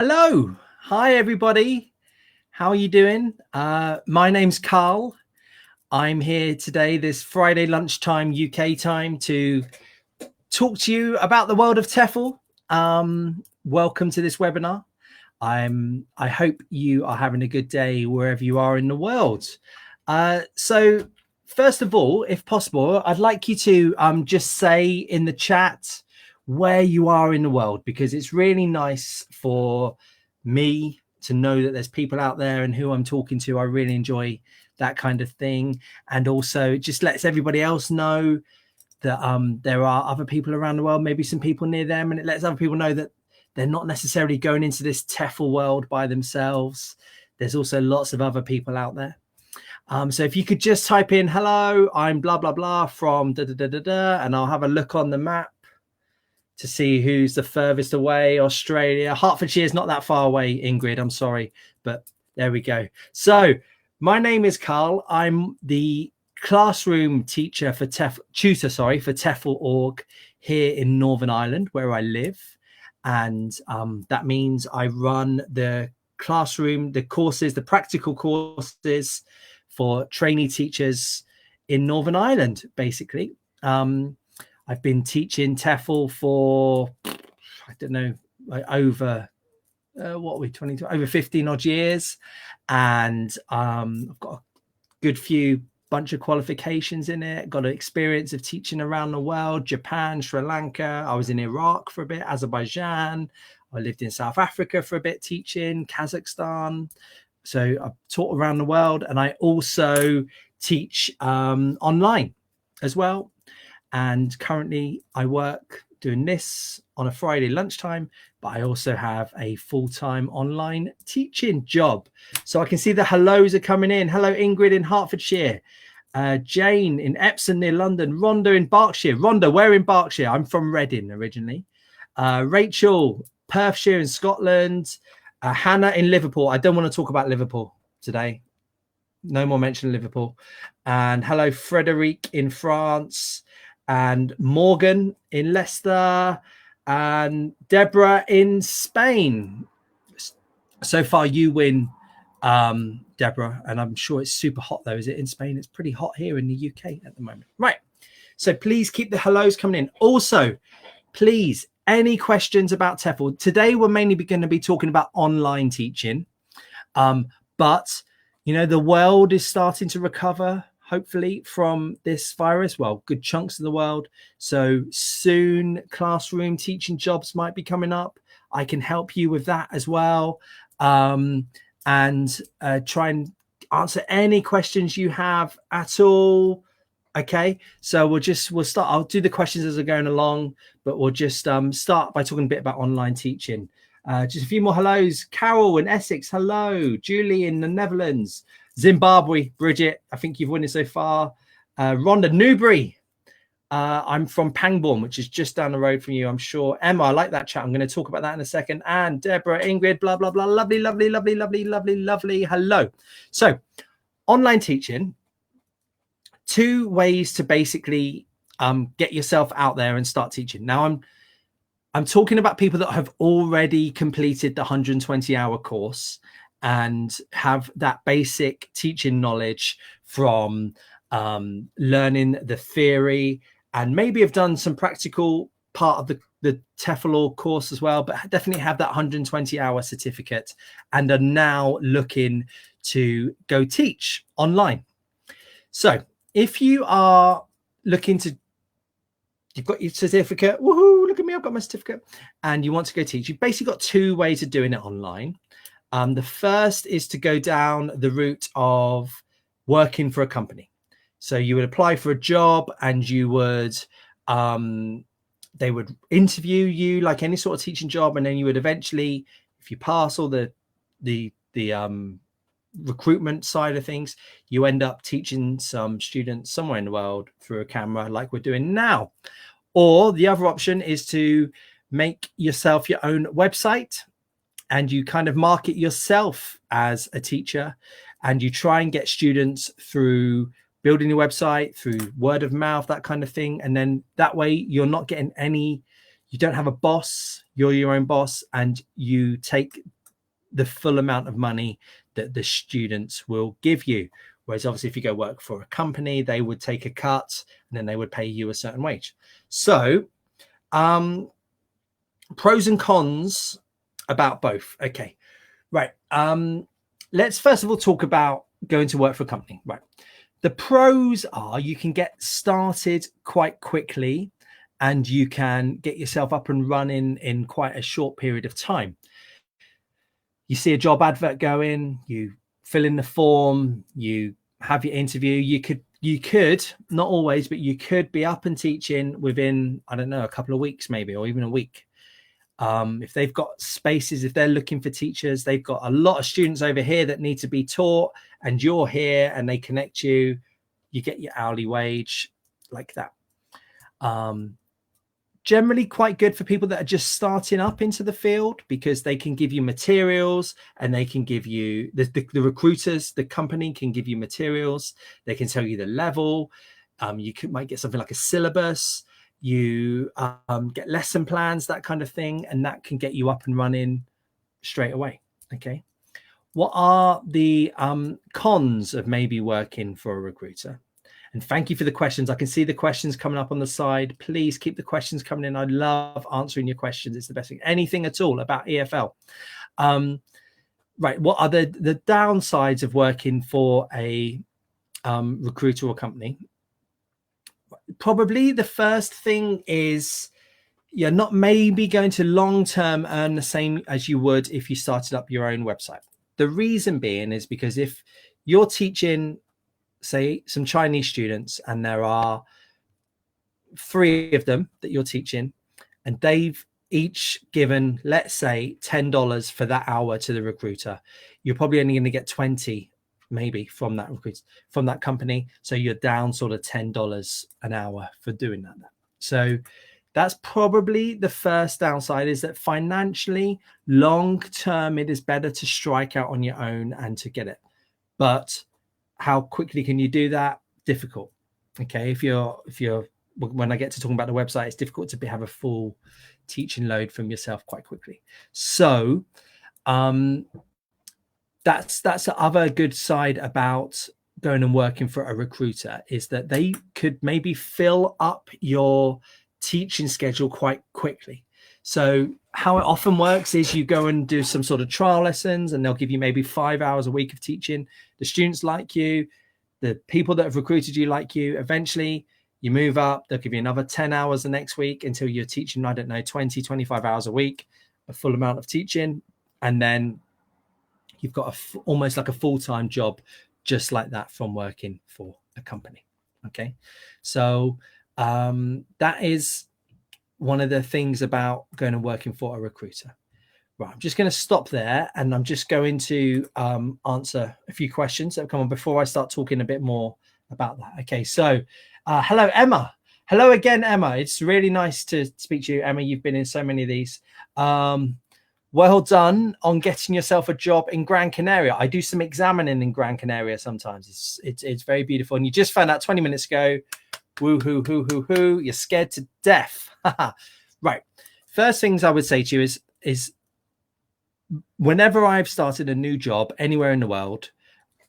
Hello. Hi, everybody. How are you doing? My name's Carl. I'm here today, this Friday lunchtime UK time, to talk to you about the world of TEFL. Welcome to this webinar. I hope you are having a good day wherever you are in the world. So first of all, if possible, I'd like you to just say in the chat where you are in the world, because it's really nice for me to know that there's people out there and who I'm talking to. I really enjoy that kind of thing. And also it just lets everybody else know that there are other people around the world, maybe some people near them, and it lets other people know that they're not necessarily going into this TEFL world by themselves. There's also lots of other people out there. So if you could just type in, hello, I'm blah, blah, blah from da, da, da, da, da, and I'll have a look on the map to see who's the furthest away. Australia. Hertfordshire is not that far away, Ingrid. I'm sorry, but there we go. So my name is Carl. I'm the classroom teacher for TEFL org here in Northern Ireland, where I live. And that means I run the classroom, the courses, the practical courses for trainee teachers in Northern Ireland, basically. I've been teaching TEFL for, I don't know, like over, over 15 odd years. And I've got a good bunch of qualifications in it, got an experience of teaching around the world, Japan, Sri Lanka. I was in Iraq for a bit, Azerbaijan. I lived in South Africa for a bit teaching, Kazakhstan. So I've taught around the world, and I also teach online as well. And currently I work doing this on a Friday lunchtime, but I also have a full-time online teaching job. So I can see the hellos are coming in. Hello, Ingrid in Hertfordshire. Jane in Epsom near London. Rhonda in Berkshire. Rhonda, where in Berkshire? I'm from Reading originally. Rachel, Perthshire in Scotland. Hannah in Liverpool. I don't want to talk about Liverpool today. No more mention of Liverpool. And hello, Frederic in France. And Morgan in Leicester, and Deborah in Spain. So far you win, Deborah, and I'm sure it's super hot though. Is it in Spain? It's pretty hot here in the UK at the moment. Right, so please keep the hellos coming in. Also, please, any questions about TEFL? Today we're mainly going to be talking about online teaching, but you know, the world is starting to recover, hopefully, from this virus. Well, good chunks of the world. So soon classroom teaching jobs might be coming up. I can help you with that as well, and try and answer any questions you have at all. Okay, so we'll start. I'll do the questions as we're going along, but we'll just start by talking a bit about online teaching. Just a few more hellos. Carol in Essex, hello. Julie in the Netherlands. Zimbabwe, Bridget, I think you've won it so far. Rhonda, Newbury. I'm from Pangbourne, which is just down the road from you, I'm sure. Emma, I like that chat. I'm going to talk about that in a second. And Deborah, Ingrid, blah, blah, blah. Lovely, lovely, lovely, lovely, lovely, lovely. Hello. So online teaching, two ways to basically get yourself out there and start teaching. Now, I'm talking about people that have already completed the 120-hour course and have that basic teaching knowledge from learning the theory, and maybe have done some practical part of the TEFL course as well, but definitely have that 120-hour certificate and are now looking to go teach online. So if you are looking to, you've got your certificate, woohoo, look at me, I've got my certificate, and you want to go teach, you've basically got two ways of doing it online. The first is to go down the route of working for a company. So you would apply for a job, and you would, they would interview you like any sort of teaching job, and then you would eventually, if you pass all the recruitment side of things, you end up teaching some students somewhere in the world through a camera like we're doing now. Or the other option is to make yourself your own website, and you kind of market yourself as a teacher, and you try and get students through building your website, through word of mouth, that kind of thing. And then that way you're not getting any, you don't have a boss, you're your own boss, and you take the full amount of money that the students will give you. Whereas obviously if you go work for a company, they would take a cut and then they would pay you a certain wage. So pros and cons about both. Okay, right. Let's first of all talk about going to work for a company. Right. The pros are you can get started quite quickly and you can get yourself up and running in quite a short period of time. You see a job advert going, you fill in the form, you have your interview. You could not always, but you could be up and teaching within, I don't know, a couple of weeks maybe, or even a week. If they've got spaces, if they're looking for teachers, they've got a lot of students over here that need to be taught, and you're here and they connect you, you get your hourly wage like that. Generally quite good for people that are just starting up into the field, because they can give you materials and they can give you the recruiters, the company can give you materials. They can tell you the level. You might get something like a syllabus. You get lesson plans, that kind of thing, and that can get you up and running straight away. Okay. What are the cons of maybe working for a recruiter? And thank you for the questions. I can see the questions coming up on the side. Please keep the questions coming in. I love answering your questions. It's the best thing. Anything at all about EFL. Right. What are the downsides of working for a recruiter or company? Probably the first thing is you're not maybe going to long-term earn the same as you would if you started up your own website. The reason being is because if you're teaching, say, some Chinese students, and there are 3 of them that you're teaching, and they've each given, let's say, $10 for that hour to the recruiter, you're probably only going to get 20 maybe from that recruiter, from that company. So you're down sort of $10 an hour for doing that. So that's probably the first downside, is that financially, long term, it is better to strike out on your own and to get it. But how quickly can you do that? Difficult. Okay. If you're when I get to talking about the website, it's difficult to have a full teaching load from yourself quite quickly. So that's the other good side about going and working for a recruiter, is that they could maybe fill up your teaching schedule quite quickly. So how it often works is you go and do some sort of trial lessons, and they'll give you maybe 5 hours a week of teaching. The students like you, the people that have recruited you like you. Eventually you move up, they'll give you another 10 hours the next week until you're teaching, I don't know, 20, 25 hours a week, a full amount of teaching. And then you've got almost like a full-time job just like that from working for a company. Okay. So that is one of the things about going and working for a recruiter. Right, I'm just going to stop there, and I'm just going to answer a few questions that have come on before I start talking a bit more about that. Okay, so hello, Emma. Hello again, Emma. It's really nice to speak to you, Emma. You've been in so many of these. Well done on getting yourself a job in Gran Canaria. I do some examining in Gran Canaria sometimes. It's very beautiful, and you just found out 20 minutes ago. Woo hoo hoo hoo hoo! You're scared to death. Right. First things I would say to you is whenever I've started a new job anywhere in the world,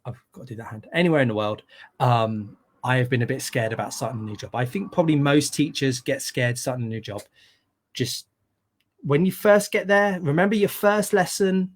I've got to do that hand, anywhere in the world, I have been a bit scared about starting a new job. I think probably most teachers get scared starting a new job. Just when you first get there, remember your first lesson,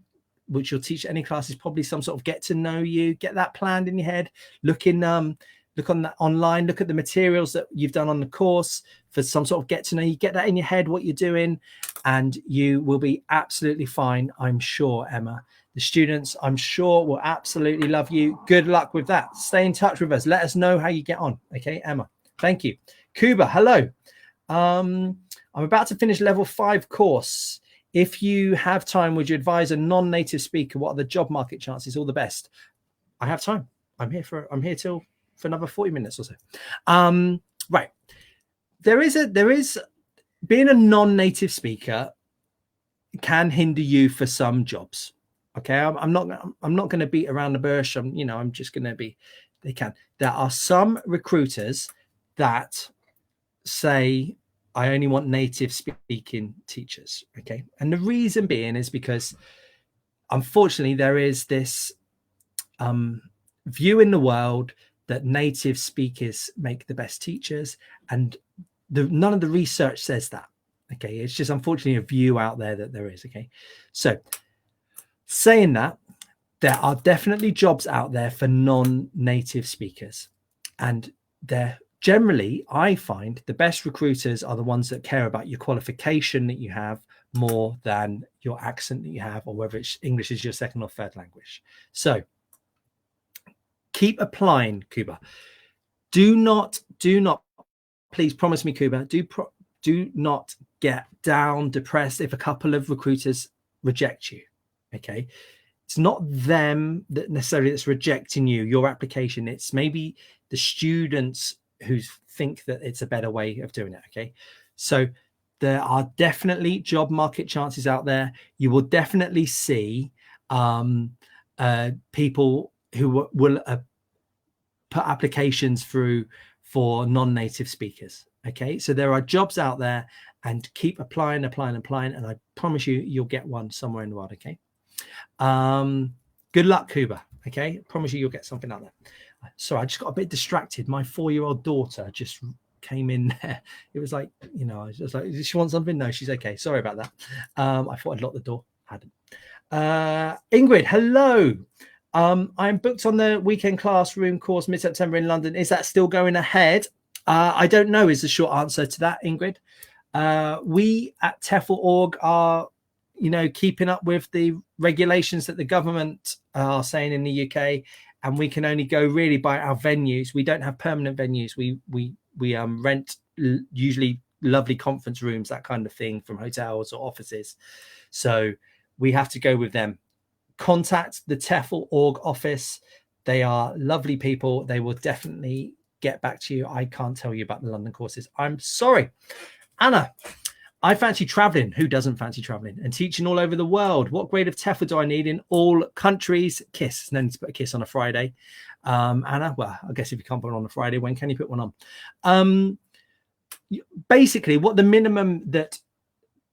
which you'll teach any class, is probably some sort of get to know you. Get that planned in your head. Look on that online, look at the materials that you've done on the course for some sort of get to know you. Get that in your head, what you're doing, and you will be absolutely fine, I'm sure, Emma. The students, I'm sure, will absolutely love you. Good luck with that. Stay in touch with us. Let us know how you get on. Okay, Emma. Thank you. Kuba, hello. I'm about to finish level 5 course. If you have time, would you advise a non-native speaker? What are the job market chances? All the best. I have time. I'm here till for another 40 minutes or so. Right. There is being a non-native speaker can hinder you for some jobs. Okay. I'm not going to beat around the bush. I'm just going to be, they can. There are some recruiters that say, I only want native speaking teachers. Okay. And the reason being is because unfortunately, there is this view in the world that native speakers make the best teachers, and none of the research says that. Okay, it's just unfortunately a view out there that there is. Okay, so saying that, there are definitely jobs out there for non-native speakers, and they're generally, I find, the best recruiters are the ones that care about your qualification that you have more than your accent that you have, or whether it's English is your second or third language. So keep applying, Kuba. Do not, please promise me, Kuba, do not get down, depressed if a couple of recruiters reject you. Okay, it's not them that necessarily that's rejecting your application. It's maybe the students who think that it's a better way of doing it. Okay, so there are definitely job market chances out there. You will definitely see people who will put applications through for non-native speakers. Okay, so there are jobs out there, and keep applying, and I promise you, you'll get one somewhere in the world. Okay. Good luck, Kuba. Okay, I promise you, you'll get something out there. Sorry, I just got a bit distracted. My 4-year-old daughter just came in there. It was like, you know, I was just like, does she want something? No, she's okay. Sorry about that. I thought I'd lock the door. Hadn't. Ingrid, hello. I'm booked on the weekend classroom course mid-September in London. Is that still going ahead? I don't know is the short answer to that, Ingrid. We at TEFL Org are, you know, keeping up with the regulations that the government are saying in the UK, and we can only go really by our venues. We don't have permanent venues. We rent usually lovely conference rooms, that kind of thing, from hotels or offices. So we have to go with them. Contact the TEFL Org office. They are lovely people. They will definitely get back to you. I can't tell you about the London courses. I'm sorry. Anna, I fancy traveling. Who doesn't fancy traveling? And teaching all over the world. What grade of TEFL do I need in all countries? Kiss. No need to put a kiss on a Friday. Anna, well, I guess if you can't put it on a Friday, when can you put one on? Basically, what the minimum that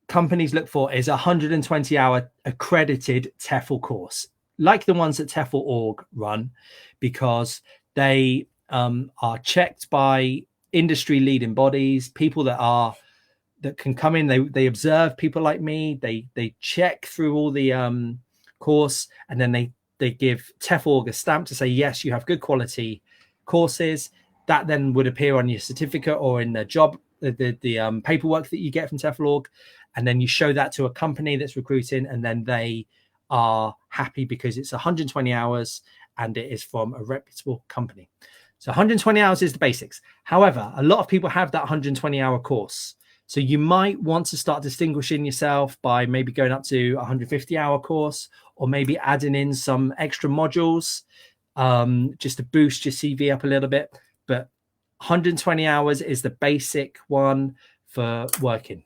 companies look for is a 120-hour accredited TEFL course, like the ones that TEFL Org run, because they are checked by industry leading bodies, people that can come in. They observe people like me. They check through all the course, and then they give TEFL Org a stamp to say, yes, you have good quality courses. That then would appear on your certificate or in the job, the paperwork that you get from TEFL Org. And then you show that to a company that's recruiting, and then they are happy because it's 120 hours and it is from a reputable company. So 120 hours is the basics. However, a lot of people have that 120-hour course. So you might want to start distinguishing yourself by maybe going up to a 150-hour course, or maybe adding in some extra modules just to boost your CV up a little bit. But 120 hours is the basic one for working.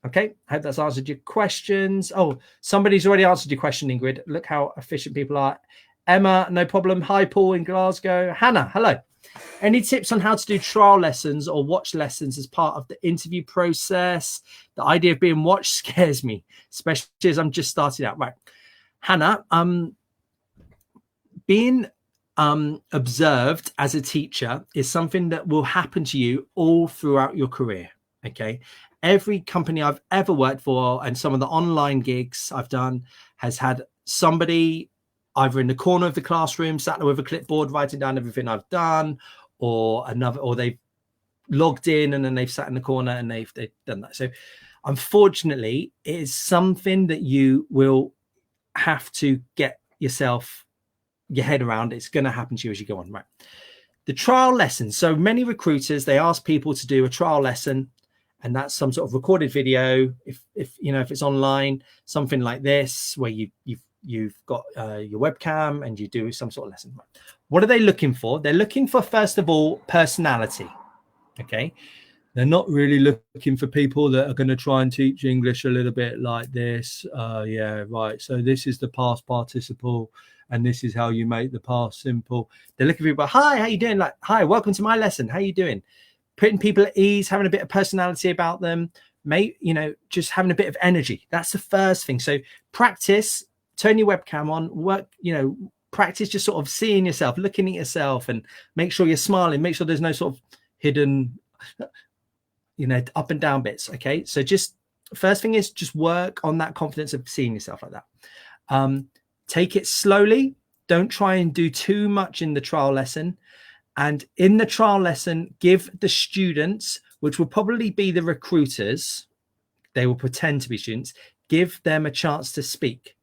Okay, I hope that's answered your questions. Oh, somebody's already answered your question, Ingrid. Look how efficient people are. Emma, no problem. Hi, Paul in Glasgow. Hannah, hello. Any tips on how to do trial lessons or watch lessons as part of the interview process? The idea of being watched scares me, especially as I'm just starting out. Right, Hannah, being observed as a teacher is something that will happen to you all throughout your career. Okay. Every company I've ever worked for, and some of the online gigs I've done, has had somebody either in the corner of the classroom sat there with a clipboard writing down everything I've done, or they've logged in and then they've sat in the corner and they've done that. So unfortunately, it is something that you will have to get your head around. It's going to happen to you as you go on. Right. The trial lessons. So many recruiters, they ask people to do a trial lesson, and that's some sort of recorded video. If it's online, something like this, where you've got your webcam and you do some sort of lesson. What are they looking for? They're looking for, first of all, personality. Okay. They're not really looking for people that are going to try and teach English a little bit like this. Yeah, right. So this is the past participle, and this is how you make the past simple. They're looking for people. Hi, how you doing? Like, hi, welcome to my lesson. How you doing? Putting people at ease, having a bit of personality about them, just having a bit of energy. That's the first thing. So practice turn your webcam on, work, practice just sort of seeing yourself, looking at yourself, and make sure you're smiling, make sure there's no sort of hidden, up and down bits. Okay. So just first thing is just work on that confidence of seeing yourself like that. Take it slowly. Don't try and do too much in the trial lesson. And in the trial lesson, give the students, which will probably be the recruiters, they will pretend to be students, give them a chance to speak.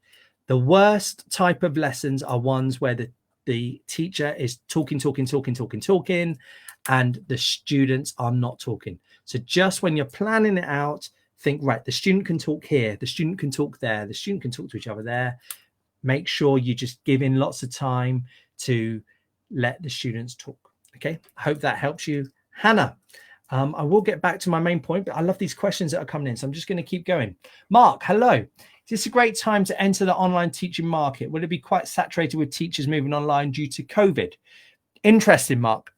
The worst type of lessons are ones where the teacher is talking, and the students are not talking. So just when you're planning it out, think, right, the student can talk here, the student can talk there, the student can talk to each other there. Make sure you just give in lots of time to let the students talk. Okay, I hope that helps you, Hannah. I will get back to my main point, but I love these questions that are coming in, so I'm just going to keep going. Mark, hello. Is this a great time to enter the online teaching market? Will it be quite saturated with teachers moving online due to COVID? Interesting, Mark.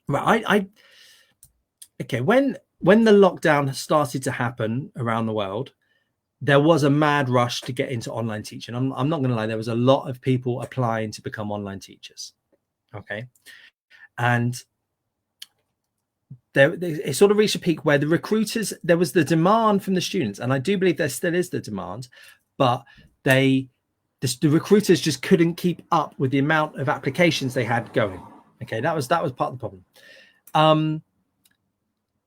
Right, okay. When the lockdown started to happen around the world, there was a mad rush to get into online teaching. I'm not going to lie, there was a lot of people applying to become online teachers. Okay, and it sort of reached a peak where the recruiters, there was the demand from the students, and I do believe there still is the demand, but the recruiters just couldn't keep up with the amount of applications they had going. Okay, that was part of the problem.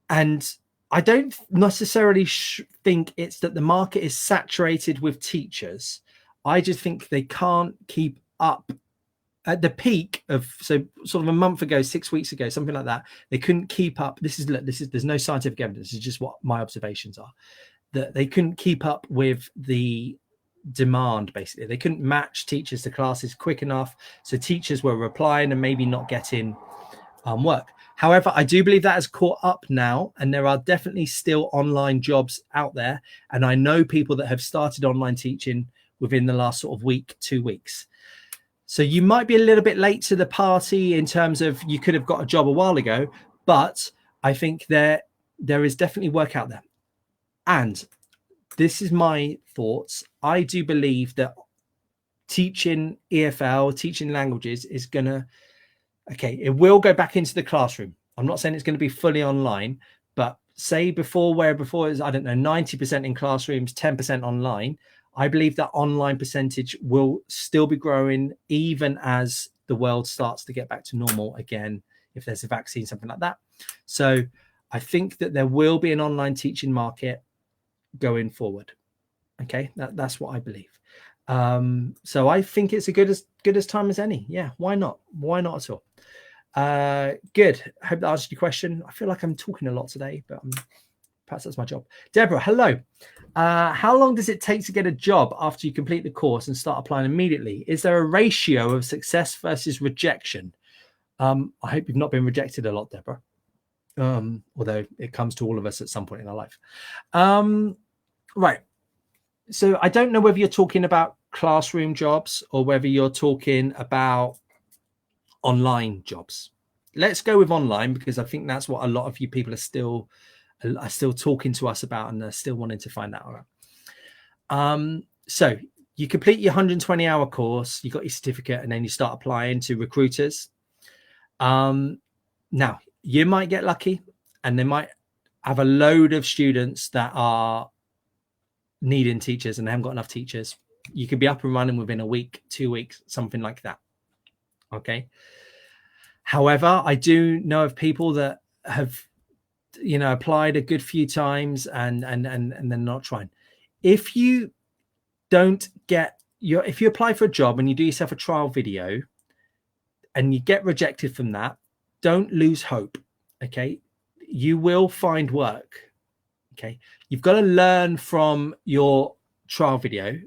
And I don't necessarily think it's that the market is saturated with teachers. I just think they can't keep up. At the peak of, so sort of a month ago, 6 weeks ago, something like that, they couldn't keep up. There's no scientific evidence. This is just what my observations are, that they couldn't keep up with the demand. Basically, they couldn't match teachers to classes quick enough. So teachers were replying and maybe not getting work. However, I do believe that has caught up now, and there are definitely still online jobs out there. And I know people that have started online teaching within the last sort of week, 2 weeks. So you might be a little bit late to the party in terms of you could have got a job a while ago, but I think there is definitely work out there. And this is my thoughts. I do believe that teaching EFL, teaching languages is going to, it will go back into the classroom. I'm not saying it's going to be fully online, but say before it was, I don't know, 90% in classrooms, 10% online. I believe that online percentage will still be growing even as the world starts to get back to normal again, if there's a vaccine, something like that. So I think that there will be an online teaching market going forward. Okay, that's what I believe. So I think it's a good as time as any. Yeah, why not? Why not at all? Good. I hope that answered your question. I feel like I'm talking a lot today, but perhaps that's my job. Deborah, hello. How long does it take to get a job after you complete the course and start applying immediately? Is there a ratio of success versus rejection? I hope you've not been rejected a lot, Deborah. Although it comes to all of us at some point in our life. Right. So I don't know whether you're talking about classroom jobs or whether you're talking about online jobs. Let's go with online, because I think that's what a lot of you people are still talking to us about and are still wanting to find out about. So you complete your 120-hour course, you got your certificate, and then you start applying to recruiters. Now, you might get lucky and they might have a load of students that are needing teachers and they haven't got enough teachers. You could be up and running within a week, 2 weeks, something like that. Okay. However, I do know of people that have, applied a good few times and then not trying. If you apply for a job and you do yourself a trial video and you get rejected from that, don't lose hope. Okay. You will find work. Okay. You've got to learn from your trial video.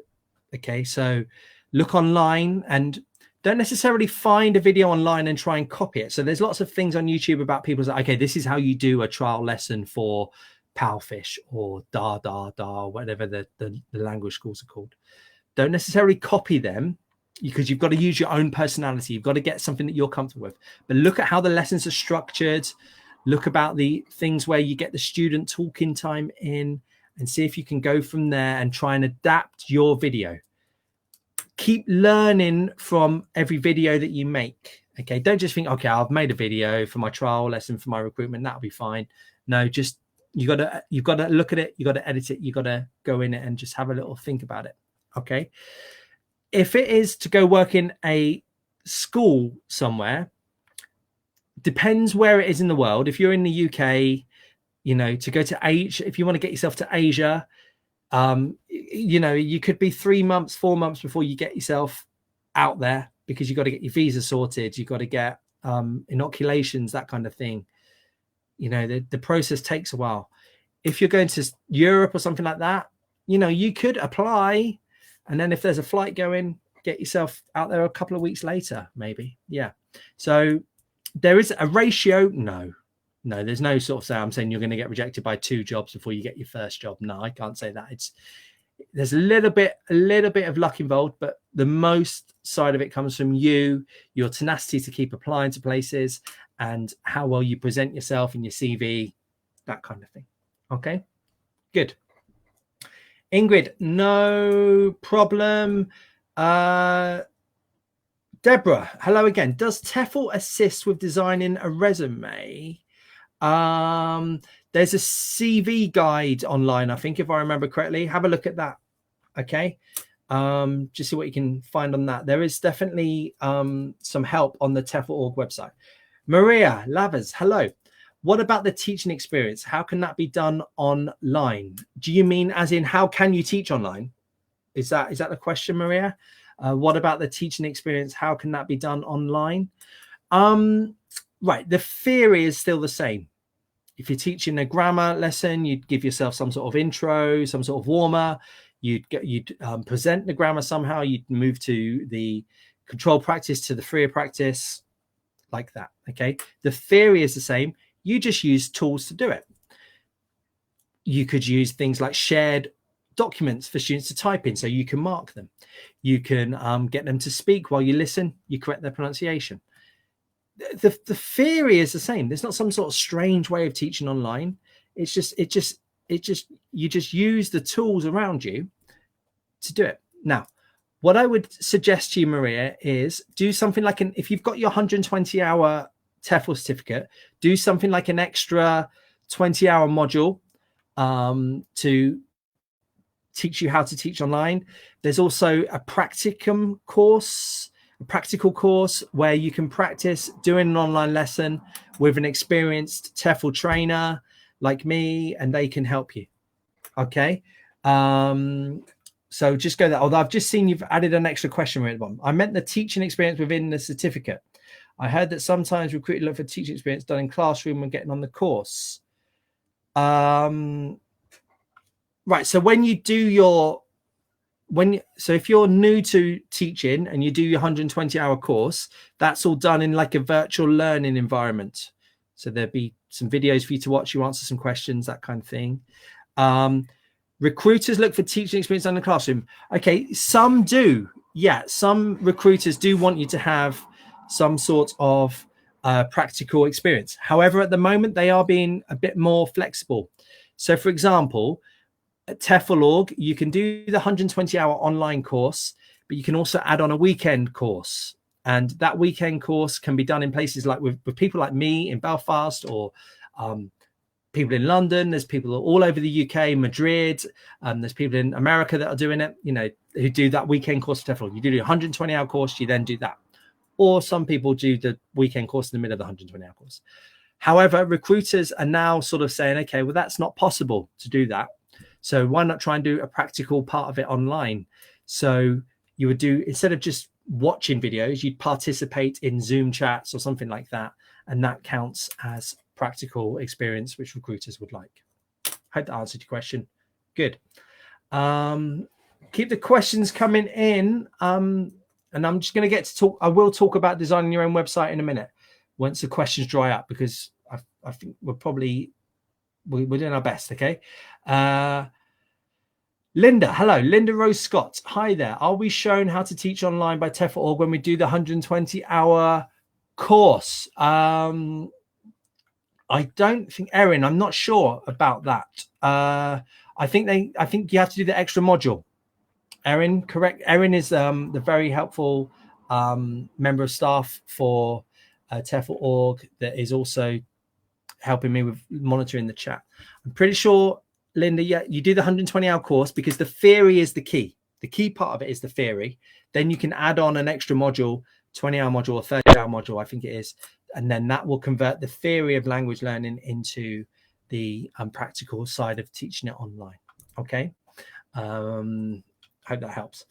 Okay. So look online and don't necessarily find a video online and try and copy it. So there's lots of things on YouTube about people saying, okay, this is how you do a trial lesson for Palfish or whatever the language schools are called. Don't necessarily copy them, because you've got to use your own personality. You've got to get something that you're comfortable with. But look at how the lessons are structured. Look about the things where you get the student talking time in, and see if you can go from there and try and adapt your video. keep learning from every video that you make. Okay, don't just think, okay, I've made a video for my trial lesson for my recruitment, that'll be fine. No, just you've got to look at it, you got to edit it, you got to go in it and just have a little think about it. Okay, if it is to go work in a school somewhere, depends where it is in the world. If you're in the UK, you know, to go to Asia, if you want to get yourself to Asia, you know, you could be 3 months, 4 months before you get yourself out there, because you've got to get your visa sorted, you've got to get inoculations, that kind of thing. You know, the process takes a while. If you're going to Europe or something like that, you know, you could apply, and then if there's a flight going, get yourself out there a couple of weeks later, maybe. Yeah. So there is a ratio. No, there's no sort of say I'm saying you're going to get rejected by 2 jobs before you get your first job. No, I can't say that. There's a little bit of luck involved, but the most side of it comes from your tenacity to keep applying to places, and how well you present yourself in your CV, that kind of thing. Okay, good. Ingrid, no problem. Deborah, hello again. Does TEFL assist with designing a resume? There's a CV guide online, I think, if I remember correctly. Have a look at that. Okay, just see what you can find on that. There is definitely some help on the TEFL.org website. Maria Lavers, hello. What about the teaching experience? How can that be done online? Do you mean as in how can you teach online? Is that the question, Maria? What about the teaching experience? How can that be done online? Right, the theory is still the same. If you're teaching a grammar lesson, you'd give yourself some sort of intro, some sort of warmer. You'd present the grammar somehow. You'd move to the control practice, to the freer practice, like that. Okay, the theory is the same. You just use tools to do it. You could use things like shared documents for students to type in, so you can mark them. You can get them to speak while you listen. You correct their pronunciation. The theory is the same. There's not some sort of strange way of teaching online. It's just you just use the tools around you to do it. Now, what I would suggest to you, Maria, is do something like if you've got your 120-hour TEFL certificate, do something like an extra 20-hour module to teach you how to teach online. There's also a practical course where you can practice doing an online lesson with an experienced TEFL trainer like me, and they can help you. Okay. So just go there. Although I've just seen you've added an extra question right at the bottom. I meant the teaching experience within the certificate. I heard that sometimes recruiters look for teaching experience done in classroom when getting on the course. Right. So when you do so if you're new to teaching and you do your 120-hour course, that's all done in like a virtual learning environment. So there'll be some videos for you to watch. You answer some questions, that kind of thing. Recruiters look for teaching experience done in the classroom. Okay, some do. Yeah, some recruiters do want you to have some sort of practical experience. However, at the moment, they are being a bit more flexible. So, for example, at TEFL.org, you can do the 120-hour online course, but you can also add on a weekend course. And that weekend course can be done in places like with people like me in Belfast, or people in London. There's people all over the UK, Madrid. There's people in America that are doing it, you know, who do that weekend course for TEFL. You do the 120-hour course, you then do that. Or some people do the weekend course in the middle of the 120-hour course. However, recruiters are now sort of saying, okay, well, that's not possible to do that. So why not try and do a practical part of it online? So you would do, instead of just watching videos, you'd participate in Zoom chats or something like that. And that counts as practical experience, which recruiters would like. Hope that answered your question. Good. Keep the questions coming in. And I'm just going to get to talk. I will talk about designing your own website in a minute once the questions dry up, because I think we're doing our best. Okay. Linda, hello. Linda Rose Scott. Hi there. Are we shown how to teach online by TEFL.org when we do the 120-hour course? I don't think, Erin, I'm not sure about that. I think you have to do the extra module. Erin, correct. Erin is the very helpful member of staff for TEFL org that is also helping me with monitoring the chat. I'm pretty sure, Linda, yeah, you do the 120-hour course because the theory is the key. The key part of it is the theory. Then you can add on an extra module, 20-hour module or 30-hour module, I think it is. And then that will convert the theory of language learning into the practical side of teaching it online. Okay. Hope that helps.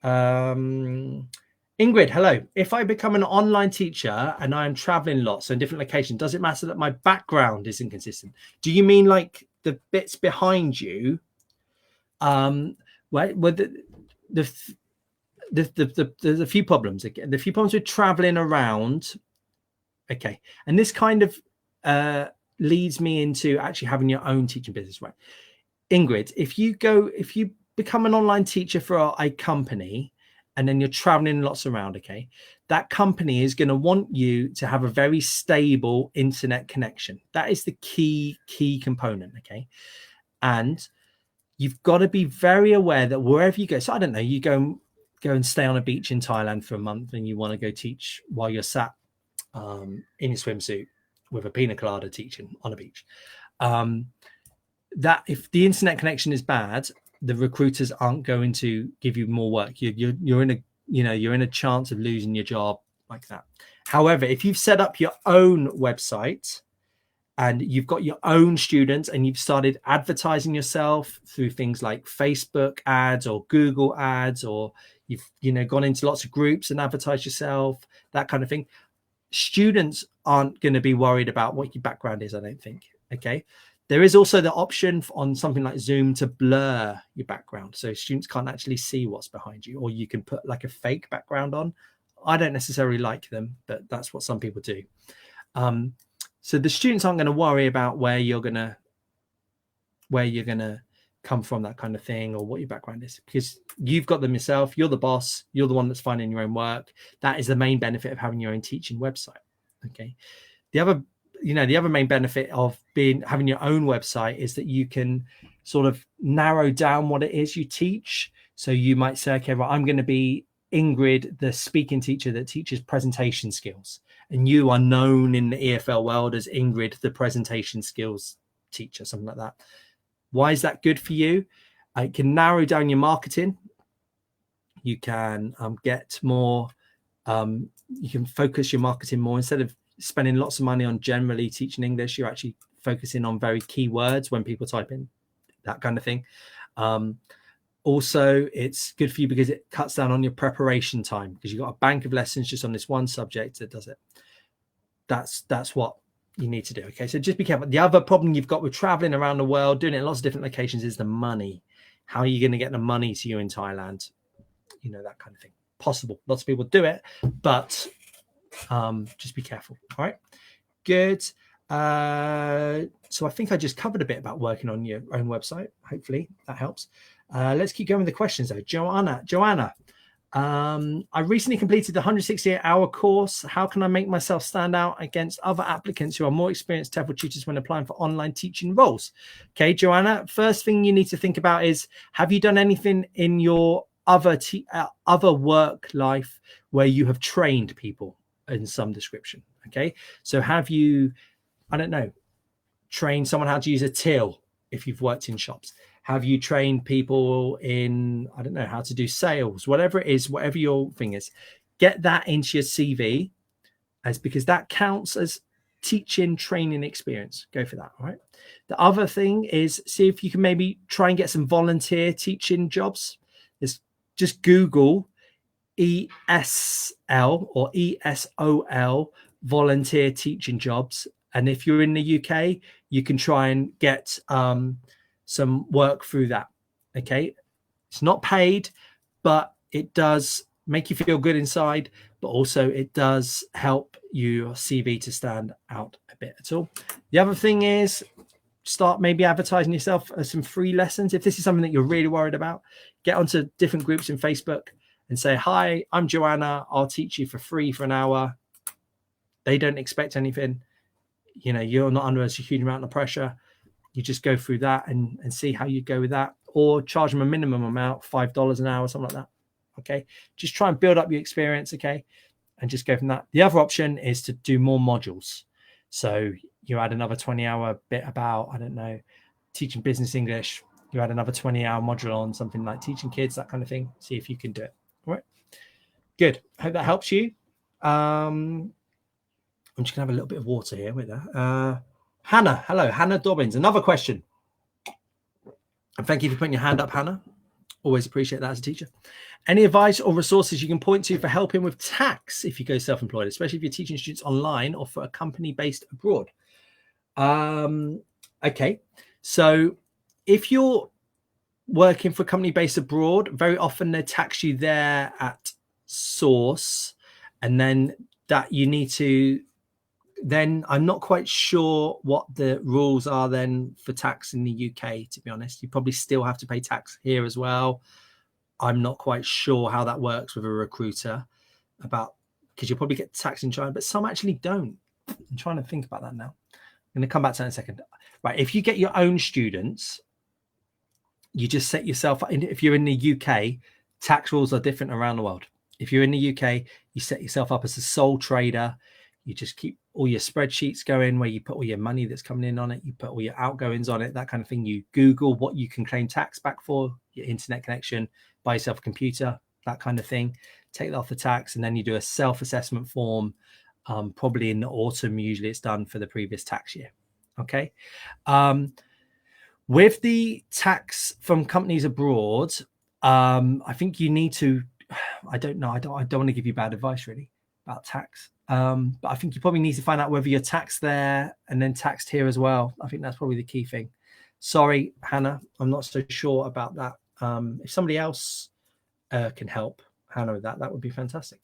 Ingrid, hello. If I become an online teacher and I am traveling lots in different locations, does it matter that my background is inconsistent? Do you mean like the bits behind you? There's a few problems again. The few problems with traveling around. Okay, and this kind of leads me into actually having your own teaching business, right? Ingrid, if you become an online teacher for a company and then you're traveling lots around, okay, that company is going to want you to have a very stable internet connection. That is the key component, okay? And you've got to be very aware that wherever you go, so I don't know, you go and stay on a beach in Thailand for a month and you want to go teach while you're sat in your swimsuit with a pina colada teaching on a beach. That if the internet connection is bad, the recruiters aren't going to give you more work. You're in a chance of losing your job like that. However, if you've set up your own website and you've got your own students and you've started advertising yourself through things like Facebook ads or Google ads, or you've gone into lots of groups and advertised yourself, that kind of thing, students aren't going to be worried about what your background is, I don't think. Okay. There is also the option on something like Zoom to blur your background, so students can't actually see what's behind you, or you can put like a fake background on. I don't necessarily like them, but that's what some people do. So the students aren't going to worry about where you're going to come from, that kind of thing, or what your background is, because you've got them yourself. You're the boss. You're the one that's finding your own work. That is the main benefit of having your own teaching website. Okay. The other main benefit of having your own website is that you can sort of narrow down what it is you teach. So you might say, okay, well, I'm going to be Ingrid, the speaking teacher that teaches presentation skills. And you are known in the EFL world as Ingrid, the presentation skills teacher, something like that. Why is that good for you? It can narrow down your marketing. You can get more, you can focus your marketing more. Instead of spending lots of money on generally teaching English, you're actually focusing on very key words when people type in, that kind of thing. Also, it's good for you because it cuts down on your preparation time, because you've got a bank of lessons just on this one subject that does it. That's what you need to do. Okay, so just be careful. The other problem you've got with traveling around the world, doing it in lots of different locations, is the money. How are you going to get the money to you in Thailand? That kind of thing. Possible. Lots of people do it, but just be careful. All right, good. So I think I just covered a bit about working on your own website. Hopefully that helps. Let's keep going with the questions though. Joanna, I recently completed the 168-hour course. How can I make myself stand out against other applicants who are more experienced TEFL tutors when applying for online teaching roles? Okay, Joanna, first thing you need to think about is, have you done anything in your other work life where you have trained people in some description? Okay, so have you, I don't know, trained someone how to use a till if you've worked in shops? Have you trained people in, I don't know, how to do sales? Whatever it is, whatever your thing is, get that into your CV, because that counts as teaching, training experience. Go for that. All right. The other thing is, see if you can maybe try and get some volunteer teaching jobs. Just Google ESL or ESOL volunteer teaching jobs. And if you're in the UK, you can try and get some work through that. Okay. It's not paid, but it does make you feel good inside, but also it does help your CV to stand out a bit at all. The other thing is, start maybe advertising yourself as some free lessons. If this is something that you're really worried about, get onto different groups in Facebook and say, hi, I'm Joanna. I'll teach you for free for an hour. They don't expect anything. You're not under a huge amount of pressure. You just go through that and see how you go with that. or charge them a minimum amount, $5 an hour, something like that. Okay, just try and build up your experience. Okay, and just go from that. The other option is to do more modules. So you add another 20-hour bit about, I don't know, teaching business English. You add another 20-hour module on something like teaching kids, that kind of thing. See if you can do it. All right. Good. Hope that helps you. I'm just gonna have a little bit of water here with that. Hannah, hello, Hannah Dobbins. Another question. And thank you for putting your hand up, Hannah. Always appreciate that as a teacher. Any advice or resources you can point to for helping with tax if you go self-employed, especially if you're teaching students online or for a company based abroad? Okay, so if you're working for a company based abroad, very often they tax you there at source, and then that you need to, then I'm not quite sure what the rules are then for tax in the UK, to be honest. You probably still have to pay tax here as well. I'm not quite sure how that works with a recruiter, about, because you'll probably get taxed in China, but some actually don't. I'm trying to think about that now. I'm going to come back to that in a second. Right, if you get your own students, you just set yourself up. If you're in the UK, tax rules are different around the world. If you're in the UK, you set yourself up as a sole trader. You just keep all your spreadsheets going where you put all your money that's coming in on it. You put all your outgoings on it, that kind of thing. You Google what you can claim tax back for, your internet connection, buy yourself a computer, that kind of thing. Take that off the tax, and then you do a self-assessment form. Probably in the autumn, usually it's done for the previous tax year. Okay. With the tax from companies abroad, I think you need to, I don't know, I don't want to give you bad advice really about tax. But I think you probably need to find out whether you're taxed there and then taxed here as well. I think that's probably the key thing. Sorry, Hannah, I'm not so sure about that. If somebody else can help Hannah with that, that would be fantastic.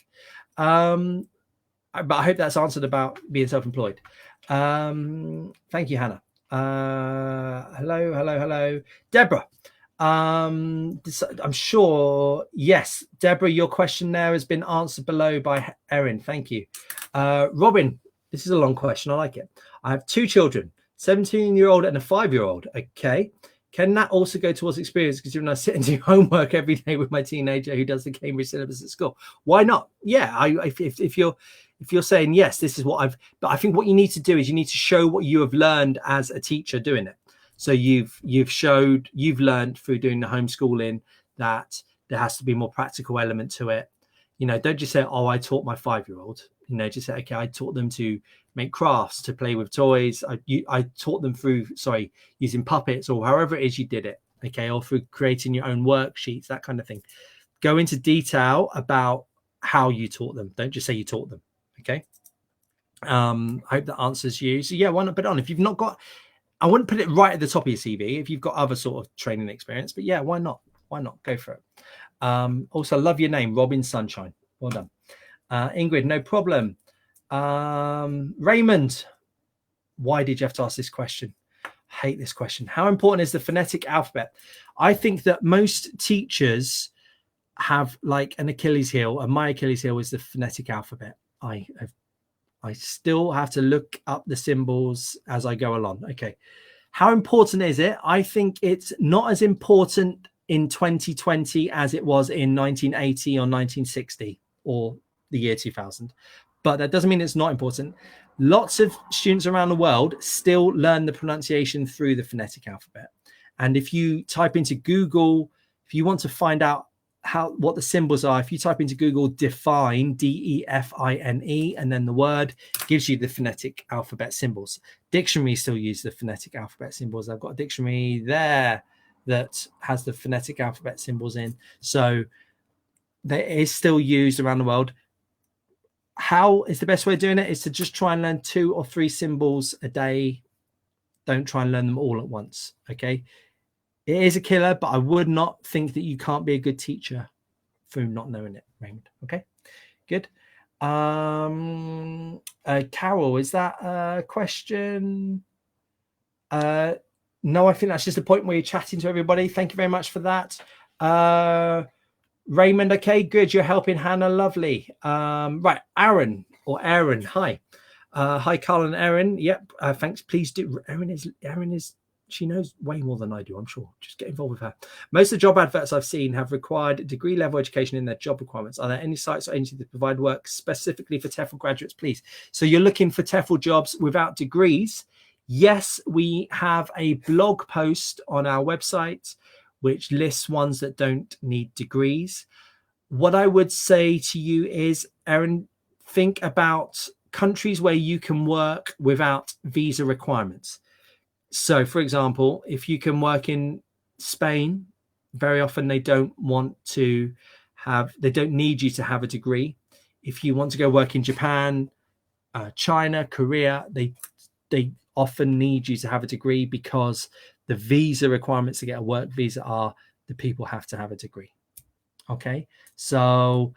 But I hope that's answered about being self-employed. Thank you, Hannah. Hello. Deborah. I'm sure, yes, Deborah, your question there has been answered below by Erin. Thank you. Robin, this is a long question. I like it. I have 2 children, 17-year-old and a 5-year-old. Okay. Can that also go towards experience, considering I sit and do homework every day with my teenager who does the Cambridge syllabus at school? Why not? Yeah, if you're saying yes, this is what but I think what you need to do is you need to show what you have learned as a teacher doing it. So you've learned through doing the homeschooling that there has to be more practical element to it. Don't just say, oh, I taught my 5-year-old. Just say, okay, I taught them to make crafts, to play with toys. I taught them through, using puppets or however it is you did it. Okay, or through creating your own worksheets, that kind of thing. Go into detail about how you taught them. Don't just say you taught them. Okay. I hope that answers you. So yeah, why not put it on? If you've not got, I wouldn't put it right at the top of your CV if you've got other sort of training experience, but yeah, why not? Why not? Go for it. Also, love your name, Robin Sunshine. Well done. Ingrid, no problem. Raymond, why did you have to ask this question? I hate this question. How important is the phonetic alphabet? I think that most teachers have like an Achilles heel, and my Achilles heel is the phonetic alphabet. I still have to look up the symbols as I go along. Okay. How important is it? I think it's not as important in 2020 as it was in 1980 or 1960 or the year 2000. But that doesn't mean it's not important. Lots of students around the world still learn the pronunciation through the phonetic alphabet. And if you type into Google, if you want to find out what the symbols are, if you type into Google define, DEFINE, and then the word, gives you the phonetic alphabet symbols. Dictionaries still use the phonetic alphabet symbols. I've got a dictionary there that has the phonetic alphabet symbols in. So that is still used around the world. How is the best way of doing it? Is to just try and learn 2 or 3 symbols a day. Don't try and learn them all at once. Okay. It is a killer, but I would not think that you can't be a good teacher through not knowing it, Raymond. Okay, good. Carol, is that a question? No, I think that's just a point where you're chatting to everybody. Thank you very much for that. Raymond, okay, good. You're helping Hannah, lovely. Right, Aaron, hi. Hi, Carl and Aaron. Yep, thanks. Please do. Aaron is She knows way more than I do, I'm sure. Just get involved with her. Most of the job adverts I've seen have required degree level education in their job requirements. Are there any sites or agencies that provide work specifically for TEFL graduates, please? So you're looking for TEFL jobs without degrees. Yes, we have a blog post on our website which lists ones that don't need degrees. What I would say to you is, Erin, think about countries where you can work without visa requirements. So, for example, if you can work in Spain, very often they don't need you to have a degree. If you want to go work in Japan, China, Korea, they often need you to have a degree because the visa requirements to get a work visa are the people have to have a degree. Okay, so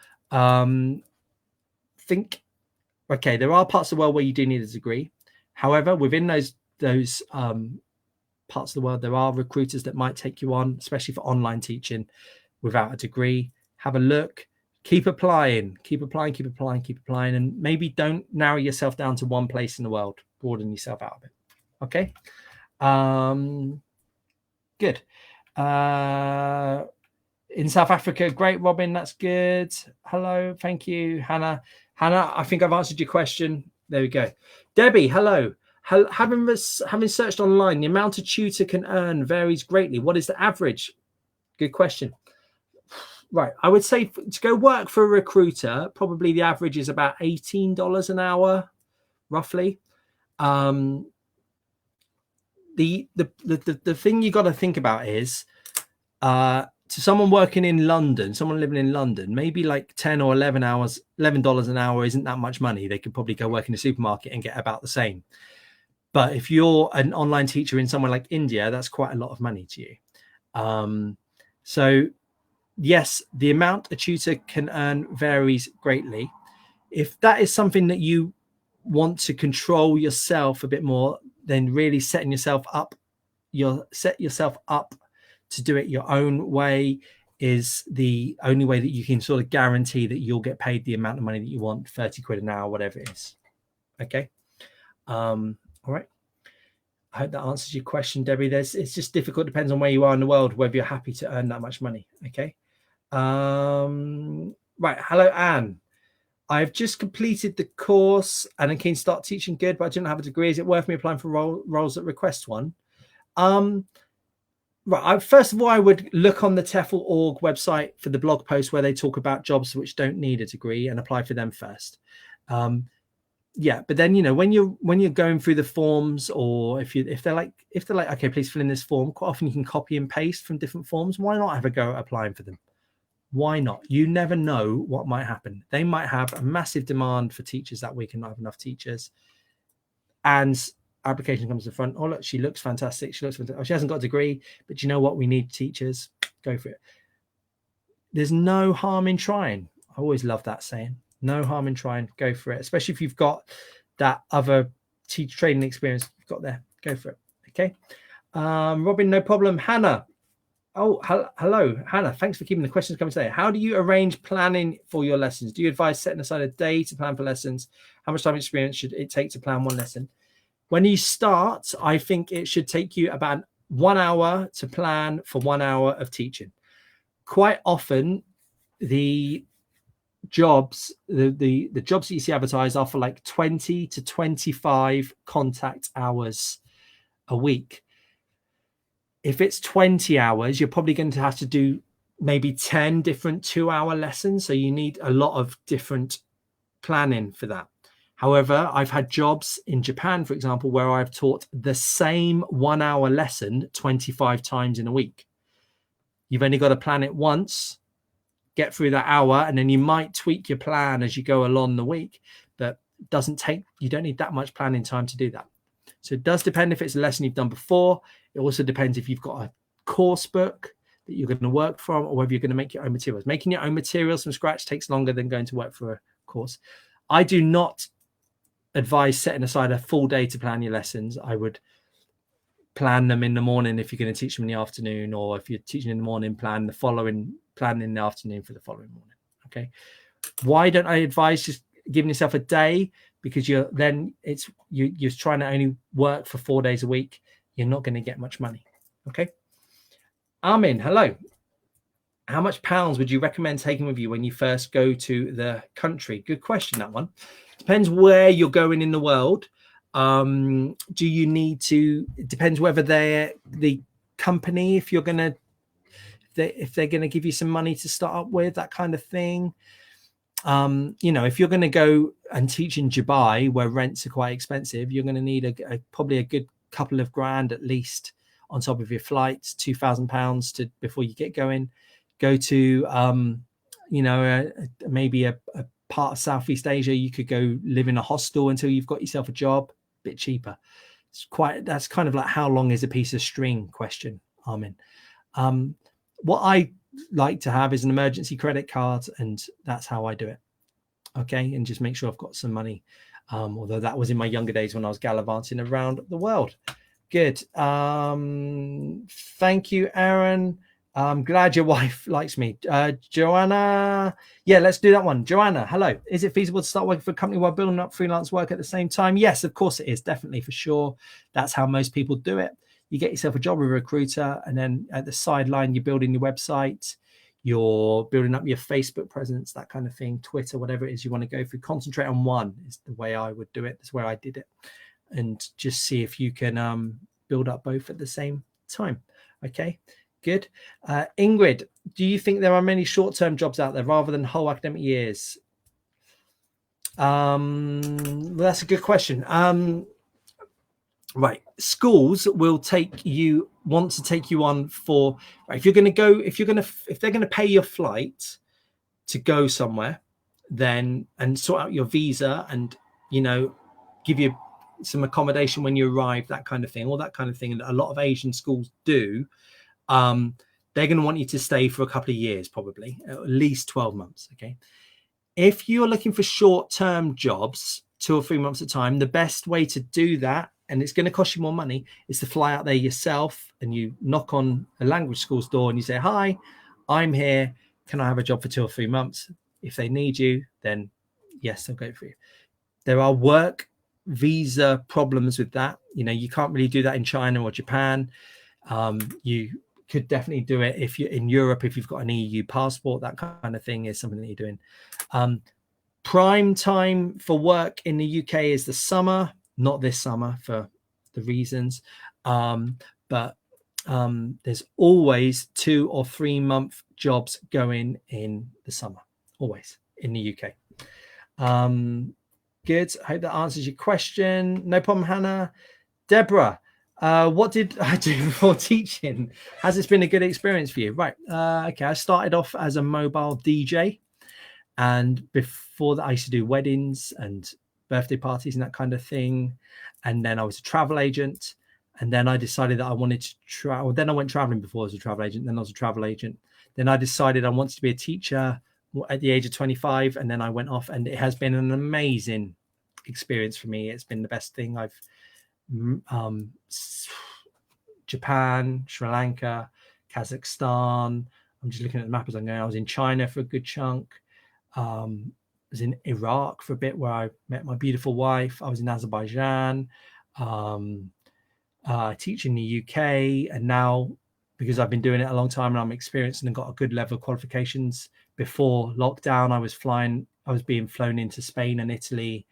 think, okay, there are parts of the world where you do need a degree. However, within those parts of the world, there are recruiters that might take you on, especially for online teaching, without a degree. Have a look, keep applying, and maybe don't narrow yourself down to one place in the world. Broaden yourself out a bit. Okay. Good. In South Africa, great, Robin. That's good. Hello, thank you, Hannah. I think I've answered your question. There we go. Debbie, hello. Having searched online, the amount a tutor can earn varies greatly. What is the average? Good question. Right, I would say to go work for a recruiter, probably the average is about $18 an hour, roughly. The thing you got to think about is, to someone working in London, someone living in London, maybe like $10 or $11 an hour isn't that much money. They could probably go work in a supermarket and get about the same. But if you're an online teacher in somewhere like India, that's quite a lot of money to you. So yes, the amount a tutor can earn varies greatly. If that is something that you want to control yourself a bit more, then really set yourself up to do it your own way is the only way that you can sort of guarantee that you'll get paid the amount of money that you want, 30 quid an hour, whatever it is. Okay. All right. I hope that answers your question, Debbie. It's just difficult. Depends on where you are in the world, whether you're happy to earn that much money. Okay. Right. Hello, Anne. I've just completed the course and I'm keen to start teaching. Good, but I didn't have a degree. Is it worth me applying for roles that request one? Right. First of all, I would look on the TEFL.org website for the blog post where they talk about jobs which don't need a degree and apply for them first. Yeah, but then when you're going through the forms, or if they're like, okay, please fill in this form, quite often you can copy and paste from different forms. Why not have a go at applying for them? Why not? You never know what might happen. They might have a massive demand for teachers that week and not have enough teachers, and application comes to the front. Oh, look, she looks fantastic. Oh, she hasn't got a degree, but you know what? We need teachers. Go for it. There's no harm in trying. I always love that saying. No harm in trying. Go for it, especially if you've got that other teacher training experience you've got there. Go for it. Okay. Robin, no problem. Hannah. Oh, hello, Hannah. Thanks for keeping the questions coming today. How do you arrange planning for your lessons? Do you advise setting aside a day to plan for lessons? How much time experience should it take to plan one lesson? When you start, I think it should take you about 1 hour to plan for 1 hour of teaching. Quite often, the jobs the jobs that you see advertised are for like 20 to 25 contact hours a week. If it's 20 hours, you're probably going to have to do maybe 10 different 2-hour lessons, so you need a lot of different planning for that. However, I've had jobs in Japan, for example, where I've taught the same 1-hour lesson 25 times in a week. You've only got to plan it once, get through that hour, and then you might tweak your plan as you go along the week, but you don't need that much planning time to do that. So it does depend if it's a lesson you've done before. It also depends if you've got a course book that you're going to work from, or whether you're going to make your own materials. Making your own materials from scratch takes longer than going to work for a course. I do not advise setting aside a full day to plan your lessons. I would plan them in the morning if you're going to teach them in the afternoon, or if you're teaching in the morning, plan in the afternoon for the following morning. Okay. Why don't I advise just giving yourself a day? Because you're trying to only work for 4 days a week. you're not going to get much money. Okay. Armin, hello. How much pounds would you recommend taking with you when you first go to the country? Good question, that one. Depends where you're going in the world. Do you need to, it depends whether they're the company, if you're going to, if they're going to give you some money to start up with, that kind of thing. You know, if you're going to go and teach in Dubai, where rents are quite expensive, you're going to need probably a good couple of grand at least on top of your flights, £2,000 to before you get going. Go to, you know, maybe a part of Southeast Asia. You could go live in a hostel until you've got yourself a job, a bit cheaper. It's quite, that's kind of like how long is a piece of string question, Armin. What I like to have is an emergency credit card, and that's how I do it. Okay, and just make sure I've got some money. Although that was in my younger days when I was gallivanting around the world. Good. Thank you, Aaron. I'm glad your wife likes me. Joanna, yeah, let's do that one. Joanna, hello. Is it feasible to start working for a company while building up freelance work at the same time? Yes, of course it is. Definitely, for sure. That's how most people do it. You get yourself a job with a recruiter, and then at the sideline, you're building your website, you're building up your Facebook presence, that kind of thing, Twitter, whatever it is you want to go through. Concentrate on one is the way I would do it. That's where I did it. And just see if you can build up both at the same time. Okay, good. Ingrid, do you think there are many short-term jobs out there rather than whole academic years? Well, that's a good question. Right, schools will want to take you on for, right, if they're going to pay your flight to go somewhere, then, and sort out your visa and, you know, give you some accommodation when you arrive, that kind of thing, all that kind of thing. And a lot of Asian schools do. They're going to want you to stay for a couple of years, probably at least 12 months. Okay. If you're looking for short-term jobs, 2 or 3 months at a time, the best way to do that, and it's going to cost you more money, is to fly out there yourself, and you knock on a language school's door and you say, hi, I'm here. Can I have a job for 2 or 3 months? If they need you, then yes, they'll go for you. There are work visa problems with that. You know, you can't really do that in China or Japan. You could definitely do it if you're in Europe, if you've got an EU passport, that kind of thing is something that you're doing. Prime time for work in the UK is the summer, not this summer for the reasons. But there's always 2 or 3 month jobs going in the summer, always in the UK. Good. I hope that answers your question. No problem, Hannah. Deborah, what did I do before teaching? Has this been a good experience for you? Right. Okay. I started off as a mobile DJ. And before that, I used to do weddings and birthday parties and that kind of thing. And then I was a travel agent. And then I decided that I wanted to travel. Then I went traveling before I was a travel agent. Then I was a travel agent. Then I decided I wanted to be a teacher at the age of 25. And then I went off, and it has been an amazing experience for me. It's been the best thing. I've Japan, Sri Lanka, Kazakhstan. I'm just looking at the map as I'm going. I was in China for a good chunk. I was in Iraq for a bit, where I met my beautiful wife. I was in Azerbaijan. I teach in the UK, and now, because I've been doing it a long time and I'm experienced and got a good level of qualifications, before lockdown, I was being flown into Spain and Italy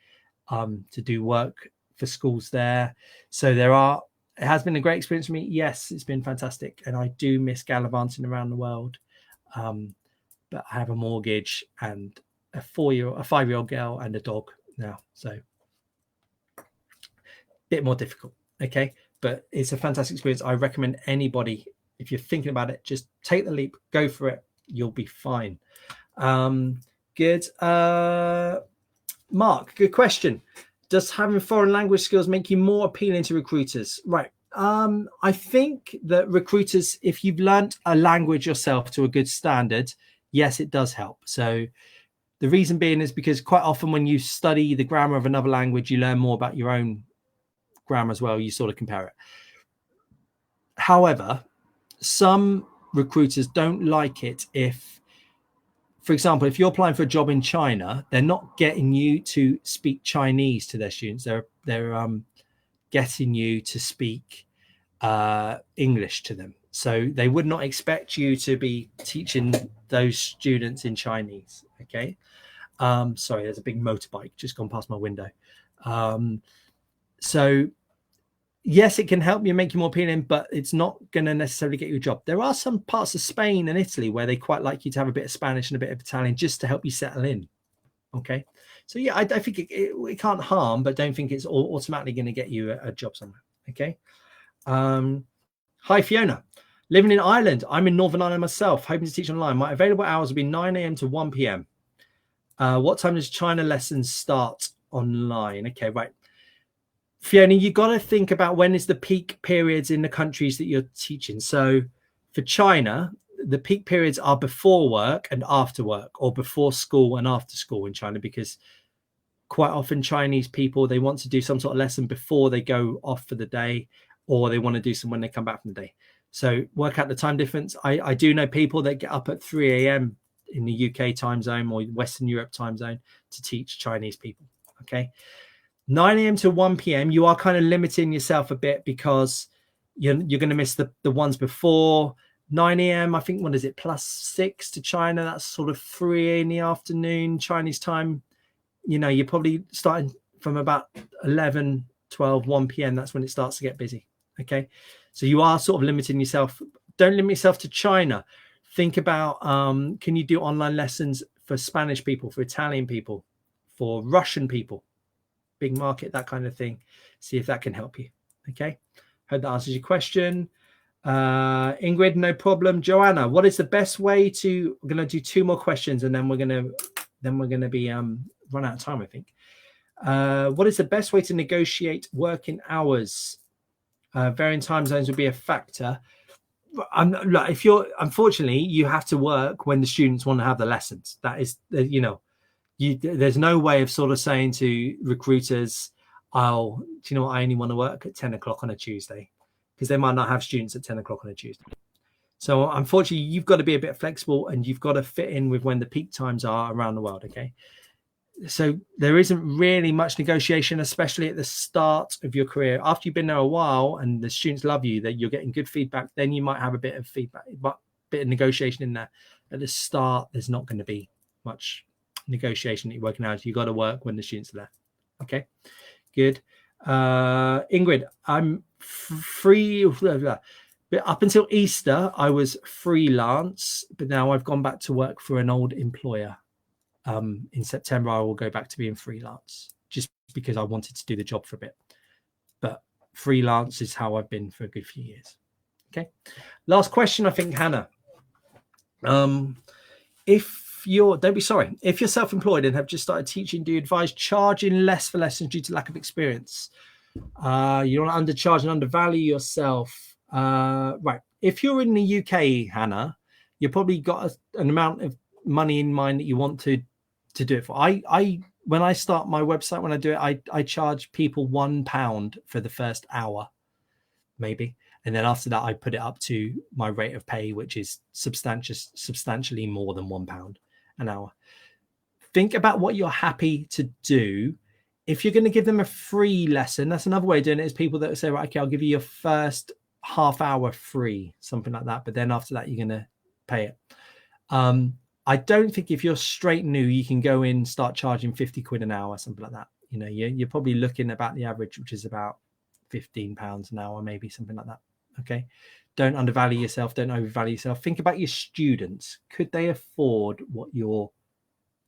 to do work for schools there. So it has been a great experience for me. Yes, it's been fantastic. And I do miss gallivanting around the world. But I have a mortgage and a 5-year-old girl and a dog now. So a bit more difficult. Okay. But it's a fantastic experience. I recommend anybody, if you're thinking about it, just take the leap, go for it. You'll be fine. Good. Mark, good question. Does having foreign language skills make you more appealing to recruiters? Right. I think that recruiters, if you've learned a language yourself to a good standard, yes, it does help. So the reason being is because quite often when you study the grammar of another language, you learn more about your own grammar as well. You sort of compare it. However, some recruiters don't like it if, for example, if you're applying for a job in China, they're not getting you to speak Chinese to their students. They're getting you to speak English to them. So they would not expect you to be teaching those students in Chinese. Okay. Sorry, there's a big motorbike just gone past my window. So yes, it can help you, make you more appealing, but it's not going to necessarily get you a job. There are some parts of Spain and Italy where they quite like you to have a bit of Spanish and a bit of Italian just to help you settle in. Okay. So yeah, I think it can't harm, but don't think it's automatically going to get you a job somewhere. Okay. Hi, Fiona. Living in Ireland. I'm in Northern Ireland myself, hoping to teach online. My available hours will be 9 a.m. to 1 p.m. What time does China lessons start online? Okay, right. Fiona, you got to think about when is the peak periods in the countries that you're teaching. So for China, the peak periods are before work and after work, or before school and after school in China, because quite often Chinese people, they want to do some sort of lesson before they go off for the day, or they want to do some when they come back from the day. So work out the time difference. I do know people that get up at 3 a.m. in the UK time zone or Western Europe time zone to teach Chinese people. Okay. 9 a.m. to 1 p.m. you are kind of limiting yourself a bit, because you're going to miss the ones before 9 a.m. I think, what is it, +6 to China? That's sort of 3 in the afternoon Chinese time. You know, you're probably starting from about 11, 12, 1 p.m. That's when it starts to get busy. Okay. So you are sort of limiting yourself. Don't limit yourself to China. Think about, can you do online lessons for Spanish people, for Italian people, for Russian people? Big market, that kind of thing. See if that can help you. Okay. Hope that answers your question. Ingrid, no problem. Joanna, what is the best way to, we're going to do 2 more questions and then we're going to be run out of time, I think. What is the best way to negotiate working hours? Varying time zones would be a factor. If you're, unfortunately, you have to work when the students want to have the lessons. That is, you know, there's no way of sort of saying to recruiters, do you know what, I only want to work at 10 o'clock on a Tuesday, because they might not have students at 10 o'clock on a Tuesday. So unfortunately, you've got to be a bit flexible, and you've got to fit in with when the peak times are around the world. Okay. So there isn't really much negotiation, especially at the start of your career. After you've been there a while and the students love you, that you're getting good feedback, then you might have a bit of feedback, but bit of negotiation in there. At the start, there's not going to be much negotiation that you're working out. You've got to work when the students are there. Okay, good. Ingrid, I'm free. But up until Easter, I was freelance, but now I've gone back to work for an old employer. In September, I will go back to being freelance, just because I wanted to do the job for a bit. But freelance is how I've been for a good few years. Okay. Last question, I think, Hannah. If you're self-employed and have just started teaching, do you advise charging less for lessons due to lack of experience? You don't want to undercharge and undervalue yourself. Right. If you're in the UK, Hannah, you've probably got an amount of money in mind that you want to do it for. When I start my website, when I do it, I charge people £1 for the first hour, maybe. And then after that, I put it up to my rate of pay, which is substantially more than £1 an hour. Think about what you're happy to do. If you're going to give them a free lesson, that's another way of doing it, is people that say, right, okay, I'll give you your first half hour free, something like that. But then after that, you're going to pay it. I don't think if you're straight new, you can go in, start charging 50 quid an hour, something like that. You know, you're probably looking about the average, which is about £15 an hour, maybe something like that. Okay. Don't undervalue yourself. Don't overvalue yourself. Think about your students. Could they afford what you're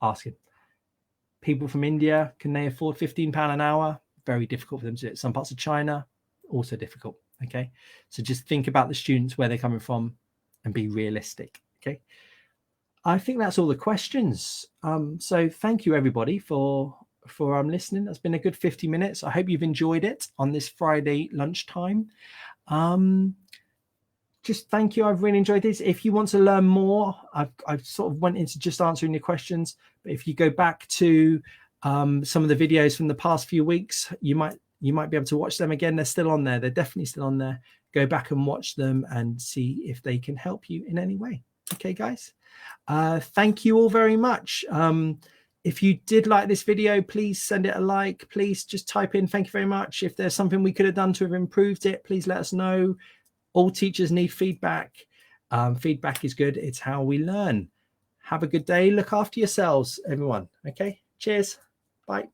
asking? People from India, can they afford £15 an hour? Very difficult for them to do it. Some parts of China, also difficult. Okay. So just think about the students, where they're coming from, and be realistic. Okay. I think that's all the questions. So thank you, everybody, for listening. That's been a good 50 minutes. I hope you've enjoyed it on this Friday lunchtime. Just thank you. I've really enjoyed this. If you want to learn more, I've sort of went into just answering your questions. But if you go back to some of the videos from the past few weeks, you might be able to watch them again. They're still on there. They're definitely still on there. Go back and watch them and see if they can help you in any way. Okay, guys. Thank you all very much. If you did like this video, please send it a like. Please just type in thank you very much. If there's something we could have done to have improved it, please let us know. All teachers need feedback. Feedback is good. It's how we learn. Have a good day. Look after yourselves, everyone. Okay. Cheers. Bye.